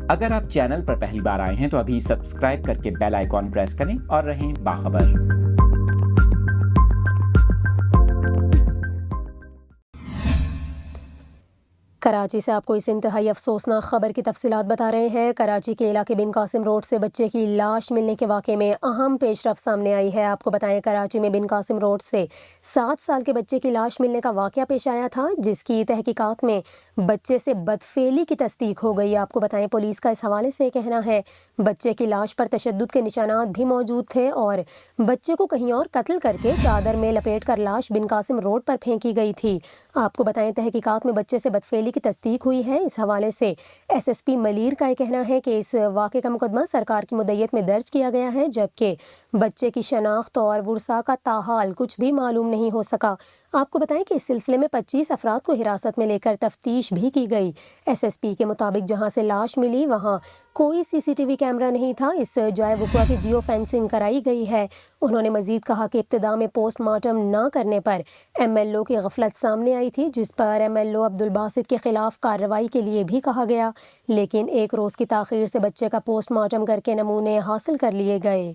اگر آپ چینل پر پہلی بار آئے ہیں تو ابھی سبسکرائب کر کے بیل آئیکن پریس کریں اور رہیں باخبر۔ کراچی سے آپ کو اس انتہائی افسوسناک خبر کی تفصیلات بتا رہے ہیں۔ کراچی کے علاقے بن قاسم روڈ سے بچے کی لاش ملنے کے واقعے میں اہم پیش رفت سامنے آئی ہے۔ آپ کو بتائیں کراچی میں بن قاسم روڈ سے 7 سال کے بچے کی لاش ملنے کا واقعہ پیش آیا تھا، جس کی تحقیقات میں بچے سے بدفعلی کی تصدیق ہو گئی۔ آپ کو بتائیں پولیس کا اس حوالے سے کہنا ہے بچے کی لاش پر تشدد کے نشانات بھی موجود تھے اور بچے کو کہیں اور قتل کر کے چادر میں لپیٹ کر لاش بن قاسم روڈ پر پھینکی گئی تھی۔ آپ کو بتائیں تحقیقات میں بچے سے بدفعلی کی تصدیق ہوئی ہے۔ اس حوالے سے ایس ایس پی ملیر کا یہ کہنا ہے کہ اس واقعے کا مقدمہ سرکار کی مدعیت میں درج کیا گیا ہے، جبکہ بچے کی شناخت اور ورثاء کا تاحال کچھ بھی معلوم نہیں ہو سکا۔ آپ کو بتائیں کہ اس سلسلے میں 25 افراد کو حراست میں لے کر تفتیش بھی کی گئی۔ ایس ایس پی کے مطابق جہاں سے لاش ملی وہاں کوئی سی سی ٹی وی کیمرہ نہیں تھا۔ اس جائے وقوع کی جیو فینسنگ کرائی گئی ہے۔ انہوں نے مزید کہا کہ ابتدا میں پوسٹ مارٹم نہ کرنے پر ایم ایل او کی غفلت سامنے آئی تھی، جس پر ایم ایل او عبدالباسط کے خلاف کارروائی کے لیے بھی کہا گیا، لیکن 1 روز کی تاخیر سے بچے کا پوسٹ مارٹم کر کے نمونے حاصل کر لیے گئے۔